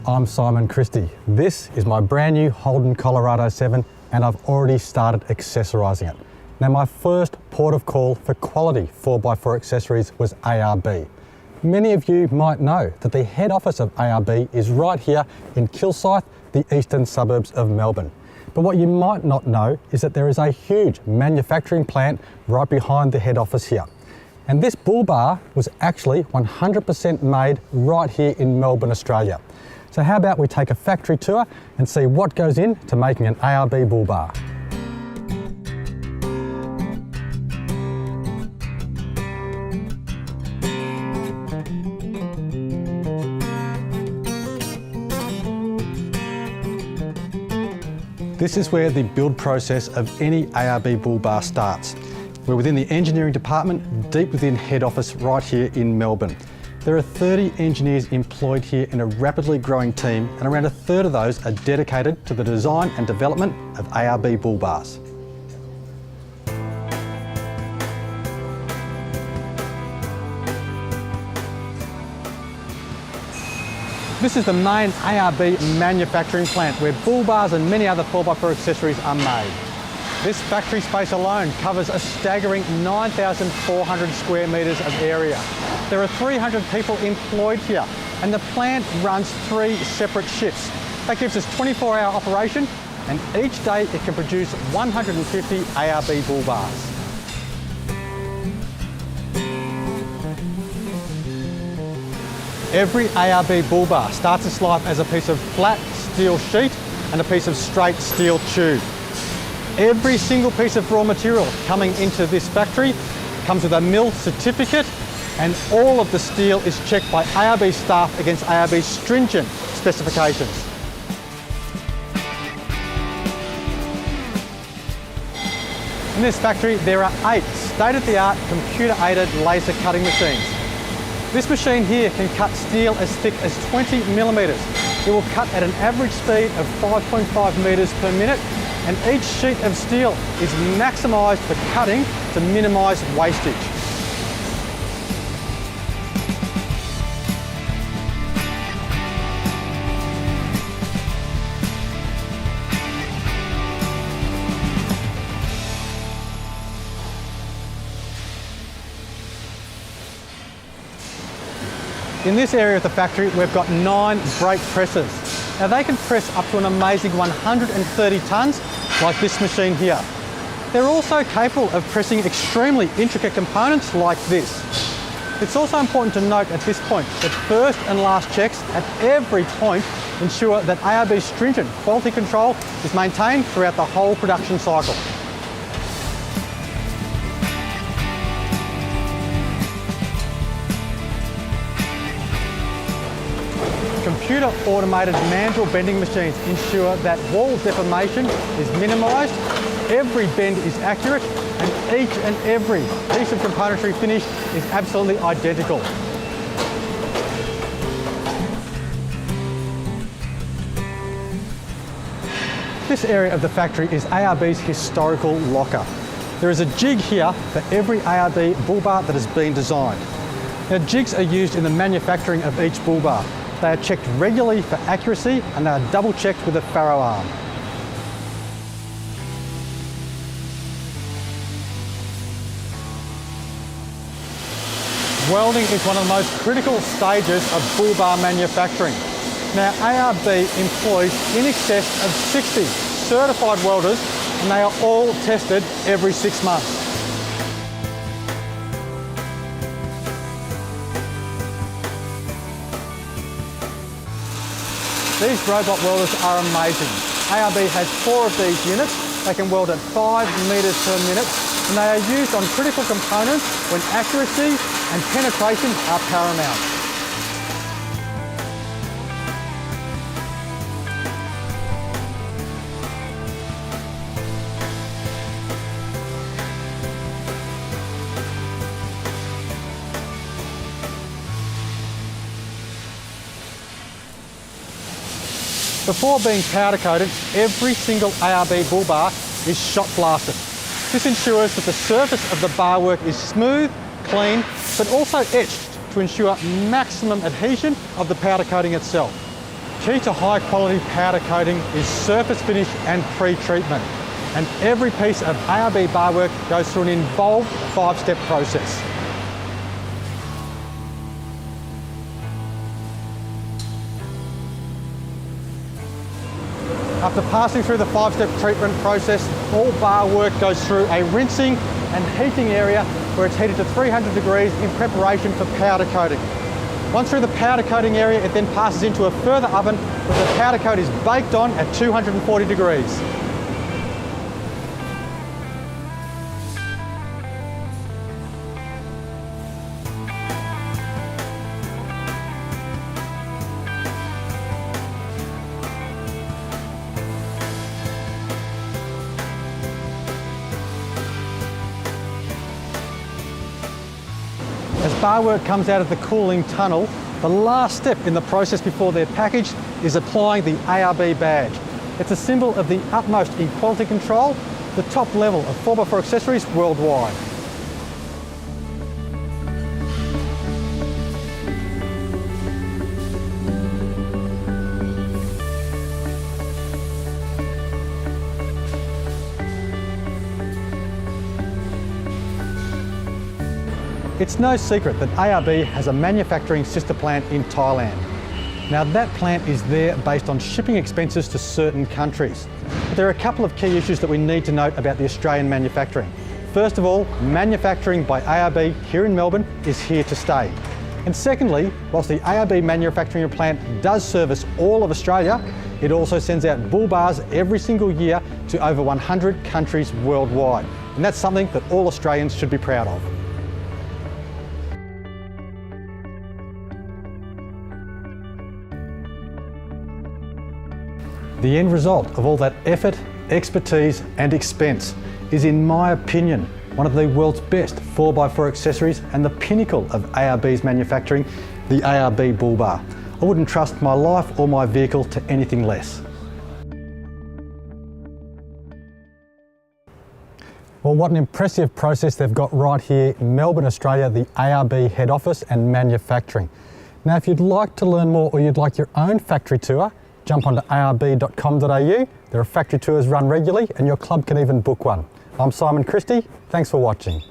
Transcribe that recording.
I'm Simon Christie. This is my brand new Holden Colorado 7 and I've already started accessorising it. Now my first port of call for quality 4x4 accessories was ARB. Many of you might know that the head office of ARB is right here in Kilsyth, the eastern suburbs of Melbourne. But what you might not know is that there is a huge manufacturing plant right behind the head office here. And this bull bar was actually 100% made right here in Melbourne, Australia. So how about we take a factory tour and see what goes into making an ARB bull bar. This is where the build process of any ARB bull bar starts. We're within the engineering department, deep within head office right here in Melbourne. There are 30 engineers employed here in a rapidly growing team, and around a third of those are dedicated to the design and development of ARB bull bars. This is the main ARB manufacturing plant where bull bars and many other 4x4 accessories are made. This factory space alone covers a staggering 9,400 square metres of area. There are 300 people employed here and the plant runs 3 separate shifts. That gives us 24-hour operation, and each day it can produce 150 ARB bull bars. Every ARB bull bar starts its life as a piece of flat steel sheet and a piece of straight steel tube. Every single piece of raw material coming into this factory comes with a mill certificate, and all of the steel is checked by ARB staff against ARB's stringent specifications. In this factory there are 8 state-of-the-art computer-aided laser cutting machines. This machine here can cut steel as thick as 20 millimetres. It will cut at an average speed of 5.5 metres per minute, and each sheet of steel is maximised for cutting to minimise wastage. In this area of the factory, we've got 9 brake presses. Now they can press up to an amazing 130 tonnes, like this machine here. They're also capable of pressing extremely intricate components like this. It's also important to note at this point that first and last checks at every point ensure that ARB's stringent quality control is maintained throughout the whole production cycle. Computer automated mandrel bending machines ensure that wall deformation is minimised, every bend is accurate, and each and every piece of componentry finish is absolutely identical. This area of the factory is ARB's historical locker. There is a jig here for every ARB bull bar that has been designed. Now, jigs are used in the manufacturing of each bull bar. They are checked regularly for accuracy, and they are double checked with a Faro arm. Welding is one of the most critical stages of bull bar manufacturing. Now ARB employs in excess of 60 certified welders, and they are all tested every 6 months. These robot welders are amazing. ARB has 4 of these units. They can weld at 5 metres per minute, and they are used on critical components when accuracy and penetration are paramount. Before being powder coated, every single ARB bull bar is shot blasted. This ensures that the surface of the bar work is smooth, clean, but also etched to ensure maximum adhesion of the powder coating itself. Key to high quality powder coating is surface finish and pre-treatment. And every piece of ARB bar work goes through an involved 5-step process. After passing through the 5-step treatment process, all bar work goes through a rinsing and heating area where it's heated to 300 degrees in preparation for powder coating. Once through the powder coating area, it then passes into a further oven where the powder coat is baked on at 240 degrees. As bar work comes out of the cooling tunnel, the last step in the process before they're packaged is applying the ARB badge. It's a symbol of the utmost in quality control, the top level of 4x4 accessories worldwide. It's no secret that ARB has a manufacturing sister plant in Thailand. Now that plant is there based on shipping expenses to certain countries. But there are a couple of key issues that we need to note about the Australian manufacturing. First of all, manufacturing by ARB here in Melbourne is here to stay. And secondly, whilst the ARB manufacturing plant does service all of Australia, it also sends out bull bars every single year to over 100 countries worldwide. And that's something that all Australians should be proud of. The end result of all that effort, expertise and expense is, in my opinion, one of the world's best 4x4 accessories and the pinnacle of ARB's manufacturing, the ARB Bull Bar. I wouldn't trust my life or my vehicle to anything less. Well, what an impressive process they've got right here in Melbourne, Australia, the ARB head office and manufacturing. Now, if you'd like to learn more or you'd like your own factory tour, jump onto arb.com.au. There are factory tours run regularly and your club can even book one. I'm Simon Christie. Thanks for watching.